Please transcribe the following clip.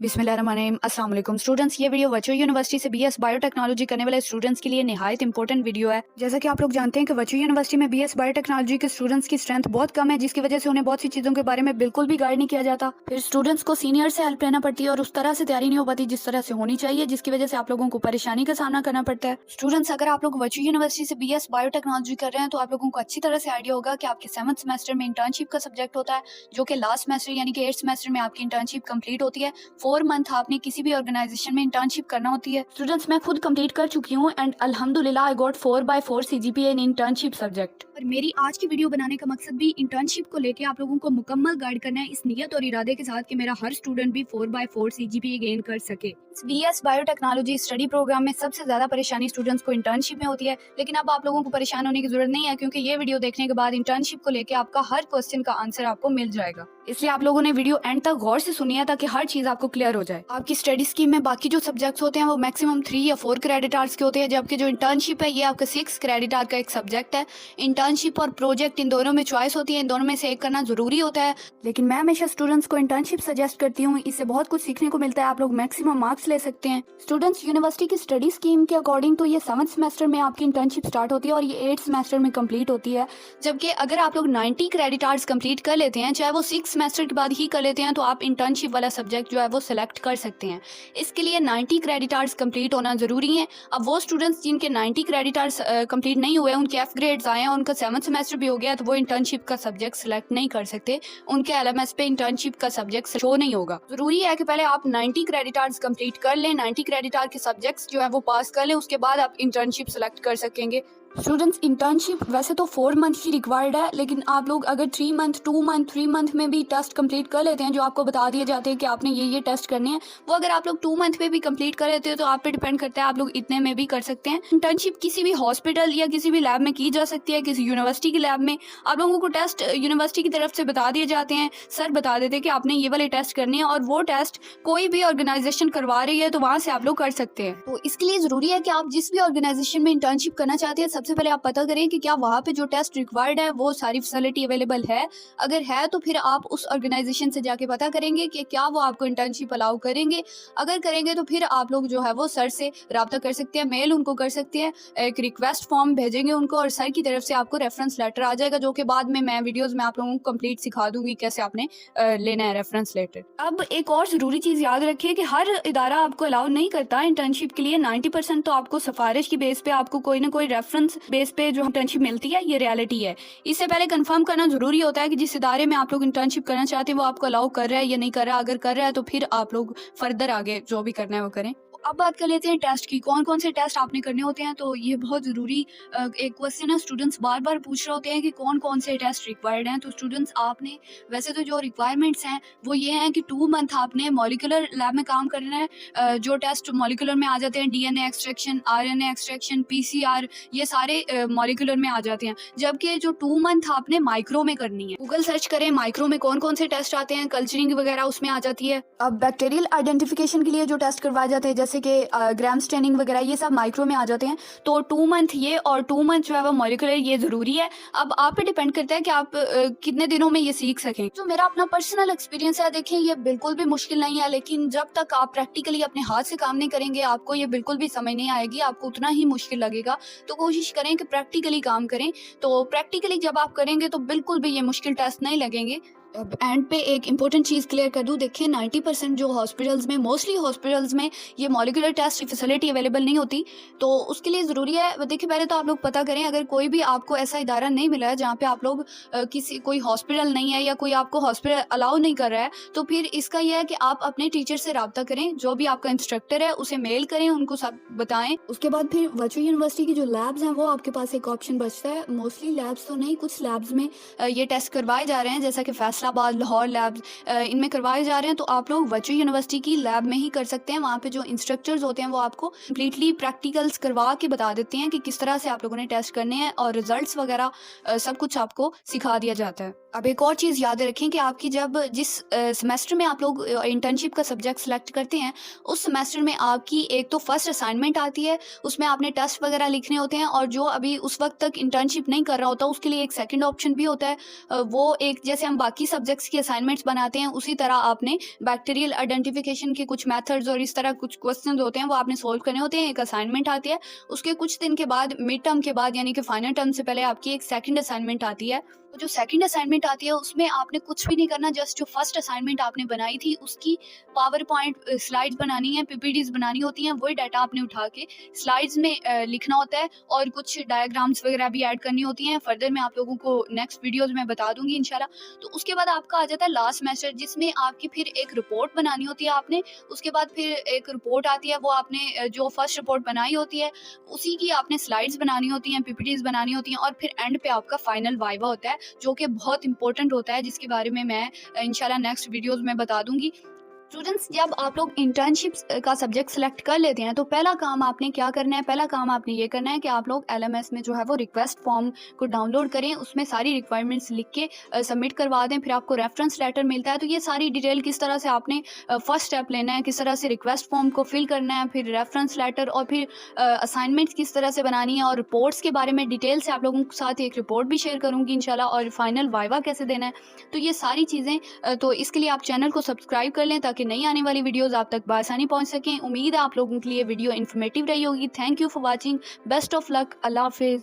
बिस्मिल्लाहिर्रहमानिर्रहीम। अस्सलाम वालेकुम स्टूडेंट्स, ये वीडियो वर्चुअल यूनिवर्सिटी से बीएस बायोटेक्नोलॉजी करने वाले स्टूडेंट्स के लिए निहायत इंपॉर्टेंट वीडियो है। जैसा कि आप लोग जानते हैं कि वर्चुअल यूनिवर्सिटी में बीएस बायोटेक्नोलॉजी के स्टूडेंट्स की स्ट्रेंथ बहुत कम है, जिसकी वजह से उन्हें बहुत सी चीज़ों के बारे में बिल्कुल भी गाइड नहीं किया जाता। फिर स्टूडेंट्स को सीनियर से हेल्प लेना पड़ती है और उस तरह से तैयारी नहीं हो पाती जिस तरह से होनी चाहिए, जिसकी वजह से आप लोगों को परेशानी का सामना करना पड़ता है। स्टूडेंट्स, अगर आप लोग वर्चुअल यूनिवर्सिटी से बीएस बायोटेक्नोलॉजी कर रहे हैं तो आप लोगों को अच्छी तरह से आइडिया होगा कि आपके 7th सेमेस्टर में इंटर्नशिप का सब्जेक्ट होता है, जो कि लास्ट सेमेस्टर यानी कि 8th सेमेस्टर में आपकी इंटर्नशिप कंप्लीट होती है। 4 मंथ आपने किसी भी ऑर्गेनाइजेशन में इंटर्नशिप करना होती है। स्टूडेंट्स, मैं खुद कंप्लीट कर चुकी हूँ एंड अल्हम्दुलिल्लाह I got 4/4 CGPA in internship subject. और मेरी आज की वीडियो बनाने का मकसद भी इंटर्नशिप को लेके आप लोगों को मुकम्मल गाइड करना है, इस नियत और इरादे के साथ कि मेरा हर स्टूडेंट भी 4/4 CGPA गेन कर सके। बीएस बायोटेक्नोलॉजी स्टडी प्रोग्राम में सबसे ज्यादा परेशानी स्टूडेंट्स को इंटर्नशिप में होती है, लेकिन अब आप लोगों को परेशान होने की जरूरत नहीं है, क्योंकि ये वीडियो देखने के बाद इंटर्नशिप को लेके आपका हर क्वेश्चन का आंसर आपको मिल जाएगा। इसलिए आप लोगों ने वीडियो एंड तक गौर से सुनी है ताकि हर चीज आपको क्लियर हो जाए। आपकी स्टडी स्कीम में बाकी जो सब्जेक्ट्स होते हैं वो मैक्सिमम 3 या 4 क्रेडिट आवर्स के होते हैं, जबकि जो इंटर्नशिप है ये आपका 6 क्रेडिट आवर का एक सब्जेक्ट है। इंटर्नशिप और प्रोजेक्ट इन दोनों में चॉइस होती है, इन दोनों में से एक करना जरूरी होता है, लेकिन मैं हमेशा स्टूडेंट्स को इंटर्नशिप सजेस्ट करती हूँ। इससे बहुत कुछ सीखने को मिलता है, आप लोग मैक्सिमम मार्क्स ले सकते हैं। स्टूडेंट्स, यूनिवर्सिटी की स्टडी स्कीम के अकॉर्डिंग तो ये 7th सेमेस्टर में आपकी इंटर्नशिप स्टार्ट होती है और ये 8th सेमेस्टर में कंप्लीट होती है, जबकि अगर आप लोग 90 क्रेडिट आवर्स कंप्लीट कर लेते हैं, चाहे वो 6 सेमेस्टर के बाद ही कर लेते हैं, तो आप इंटर्नशिप वाला सब्जेक्ट जो है वो सिलेक्ट कर सकते हैं। इसके लिए 90 क्रेडिट आवर्स कंप्लीट होना जरूरी है। अब वो स्टूडेंट्स जिनके 90 क्रेडिट आवर्स कंप्लीट नहीं हुए, उनके F ग्रेड्स आए हैं, उनका 7th सेमेस्टर भी हो गया, तो वो इंटर्नशिप का सब्जेक्ट सिलेक्ट नहीं कर सकते, उनके LMS पे इंटर्नशिप का सब्जेक्ट शो नहीं होगा। जरूरी है कि पहले आप 90 क्रेडिट आवर्स कंप्लीट कर लें, 90 क्रेडिट आवर के सब्जेक्ट्स जो है वो पास कर लें, उसके बाद आप इंटर्नशिप सेलेक्ट कर सकेंगे। स्टूडेंट्स, इंटर्नशिप वैसे तो 4 मंथ ही रिक्वायर्ड है, लेकिन आप लोग अगर 3 मंथ 2 मंथ 3 मंथ में भी टेस्ट कंप्लीट कर लेते हैं, जो आपको बता दिए जाते हैं कि आपने ये टेस्ट करने हैं, वो अगर आप लोग 2 मंथ में भी कंप्लीट कर लेते हो तो आप पे डिपेंड करता है, आप लोग इतने में भी कर सकते हैं। इंटर्नशिप किसी भी हॉस्पिटल या किसी भी लैब में की जा सकती है, किसी यूनिवर्सिटी के लैब में आप लोगों को टेस्ट यूनिवर्सिटी की तरफ से बता दिए जाते हैं, सर बता देते हैं कि आपने ये वाले टेस्ट करने हैं, और वो टेस्ट कोई भी ऑर्गेनाइजेशन करवा रही है तो वहाँ से आप लोग कर सकते हैं। तो इसके लिए जरूरी है कि आप जिस भी ऑर्गेनाइजेशन में इंटर्नशिप करना चाहते हैं, सबसे पहले आप पता करें कि क्या वहाँ पे जो टेस्ट रिक्वायर्ड है वो सारी फैसिलिटी अवेलेबल है। अगर है तो फिर आप उस ऑर्गेनाइजेशन से जाके पता करेंगे कि क्या वो आपको इंटर्नशिप अलाउ करेंगे। अगर करेंगे तो फिर आप लोग जो है वो सर से रब्ता कर सकते हैं, मेल उनको कर सकते हैं, एक रिक्वेस्ट फॉर्म भेजेंगे उनको, और सर की तरफ से आपको रेफरेंस लेटर आ जाएगा, जो कि बाद में मैं वीडियोस में आप लोगों को कंप्लीट सिखा दूंगी कैसे आपने लेना है रेफरेंस लेटर। अब एक और जरूरी चीज याद रखिए कि हर इदारा आपको अलाउ नहीं करता इंटर्नशिप के लिए। 90% तो आपको सिफारिश की बेस पे, आपको कोई ना कोई रेफरेंस बेस पे जो इंटर्नशिप मिलती है, ये रियलिटी है। इससे पहले कंफर्म करना जरूरी होता है कि जिस इदारे में आप लोग इंटर्नशिप करना चाहते हैं वो आपको अलाउ कर रहा है या नहीं कर रहा है। अगर कर रहा है तो फिर आप लोग फर्दर आगे जो भी करना है वो करें। अब बात कर लेते हैं टेस्ट की, कौन कौन से टेस्ट आपने करने होते हैं। तो ये बहुत ज़रूरी एक क्वेश्चन है, स्टूडेंट्स बार बार पूछ रहे होते हैं कि कौन कौन से टेस्ट रिक्वायर्ड हैं। तो स्टूडेंट्स, आपने वैसे तो जो रिक्वायरमेंट्स हैं वो ये हैं कि 2 मंथ आपने मॉलिक्यूलर लैब में काम करना है। जो टेस्ट मॉलिक्यूलर में आ जाते हैं, DNA extraction, RNA extraction, PCR, ये सारे मॉलिक्यूलर में आ जाते हैं, जबकि जो 2 मंथ आपने माइक्रो में करनी है। गूगल सर्च करें माइक्रो में कौन कौन से टेस्ट आते हैं, कल्चरिंग वगैरह उसमें आ जाती है। अब बैक्टीरियल आइडेंटिफिकेशन के लिए जो टेस्ट करवाए जाते हैं, जैसे कि ग्राम स्टेनिंग वगैरह, ये सब माइक्रो में आ जाते हैं। तो 2 मंथ ये और 2 मंथ जो है वो मॉलिक्यूलर, ये जरूरी है। अब आप पे डिपेंड करता है कि आप कितने दिनों में ये सीख सकें। जो मेरा अपना पर्सनल एक्सपीरियंस है, देखें ये बिल्कुल भी मुश्किल नहीं है, लेकिन जब तक आप प्रैक्टिकली अपने हाथ से काम नहीं करेंगे आपको ये बिल्कुल भी समझ नहीं आएगी, आपको उतना ही मुश्किल लगेगा। तो कोशिश करें कि प्रैक्टिकली काम करें। तो प्रैक्टिकली जब आप करेंगे तो बिल्कुल भी ये मुश्किल टेस्ट नहीं लगेंगे। अब एंड पे एक इम्पोर्टेंट चीज़ क्लियर कर दूं, देखिए 90% जो हॉस्पिटल्स में, मोस्टली हॉस्पिटल्स में ये मॉलिक्यूलर टेस्ट की फैसिलिटी अवेलेबल नहीं होती। तो उसके लिए ज़रूरी है, देखिए पहले तो आप लोग पता करें, अगर कोई भी आपको ऐसा इदारा नहीं मिला है जहाँ पे आप लोग कोई हॉस्पिटल नहीं है या कोई आपको हॉस्पिटल अलाउ नहीं कर रहा है, तो फिर इसका यह है कि आप अपने टीचर से रब्ता करें, जो भी आपका इंस्ट्रक्टर है उसे मेल करें, उनको सब बताएं। उसके बाद फिर वर्चुअल यूनिवर्सिटी की जो लैब्स हैं वो आपके पास एक ऑप्शन बचता है। मोस्टली लैब्स तो नहीं, कुछ लैब्स में ये टेस्ट करवाए जा रहे हैं, जैसा कि फैसलाबाद, लाहौर लैब्स, इनमें करवाए जा रहे हैं। तो आप लोग वर्चुअल यूनिवर्सिटी की लैब में ही कर सकते हैं। वहाँ पे जो इंस्ट्रक्टर्स होते हैं वो आपको कम्प्लीटली प्रैक्टिकल्स करवा के बता देते हैं कि किस तरह से आप लोगों ने टेस्ट करने हैं, और रिजल्ट्स वगैरह सब कुछ आपको सिखा दिया जाता है। अब एक और चीज़ याद रखें कि आपकी जब जिस सेमेस्टर में आप लोग इंटर्नशिप का सब्जेक्ट सेलेक्ट करते हैं, उस सेमेस्टर में आपकी एक तो फर्स्ट असाइनमेंट आती है, उसमें आपने टेस्ट वगैरह लिखने होते हैं, और जो अभी उस वक्त तक इंटर्नशिप नहीं कर रहा होता उसके लिए एक सेकंड ऑप्शन भी होता है। वो एक जैसे हम बाकी सब्जेक्ट्स की असाइनमेंट्स बनाते हैं उसी तरह आपने बैक्टीरियल आइडेंटिफिकेशन के कुछ मेथड्स और इस तरह कुछ क्वेश्चन होते हैं वो आपने सोल्व करने होते हैं। एक असाइनमेंट आती है, उसके कुछ दिन के बाद मिड टर्म के बाद यानी कि फाइनल टर्म से पहले आपकी एक सेकंड असाइनमेंट आती है। तो जो सेकंड असाइनमेंट आती है उसमें आपने कुछ भी नहीं करना, जस्ट जो फर्स्ट असाइनमेंट आपने बनाई थी उसकी पावर पॉइंट स्लाइड्स बनानी है, पीपीटीज बनानी होती हैं, वही डाटा आपने उठा के स्लाइड्स में लिखना होता है, और कुछ डायग्राम्स वगैरह भी ऐड करनी होती हैं। फर्दर मैं आप लोगों को नेक्स्ट वीडियोस में बता दूंगी इंशाल्लाह। तो उसके बाद आपका आ जाता है लास्ट सेमेस्टर, जिसमें आपकी फिर एक रिपोर्ट बनानी होती है आपने। उसके बाद फिर एक रिपोर्ट आती है, वो आपने जो फर्स्ट रिपोर्ट बनाई होती है उसी की आपने स्लाइड्स बनानी होती हैं, पीपीटीज बनानी होती हैं, और फिर एंड पे आपका फाइनल वाइवा होता है जो कि बहुत इंपॉर्टेंट होता है, जिसके बारे में मैं इंशाल्लाह नेक्स्ट वीडियोस में बता दूंगी। स्टूडेंट्स, जब आप लोग इंटर्नशिप का सब्जेक्ट सेलेक्ट कर लेते हैं तो पहला काम आपने क्या करना है, पहला काम आपने ये करना है कि आप लोग एलएमएस में जो है वो रिक्वेस्ट फॉर्म को डाउनलोड करें, उसमें सारी रिक्वायरमेंट्स लिख के सबमिट करवा दें। फिर आपको रेफरेंस लेटर मिलता है, तो ये सारी डिटेल किस तरह से आपने फर्स्ट स्टेप लेना है, किस तरह से रिक्वेस्ट फॉर्म को फिल करना है, फिर रेफरेंस लेटर, और फिर असाइनमेंट्स किस तरह से बनानी है, और रिपोर्ट्स के बारे में डिटेल से आप लोगों के साथ एक रिपोर्ट भी शेयर करूँगी इंशाल्लाह, और फाइनल वाइवा कैसे देना है। तो ये सारी चीज़ें तो इसके लिए आप चैनल को सब्सक्राइब कर लें ताकि नई आने वाली वीडियोस आप तक बआसानी पहुंच सकें। उम्मीद है आप लोगों के लिए वीडियो इन्फॉर्मेटिव रही होगी। Thank you for watching. Best of luck. अल्लाह हाफिज़।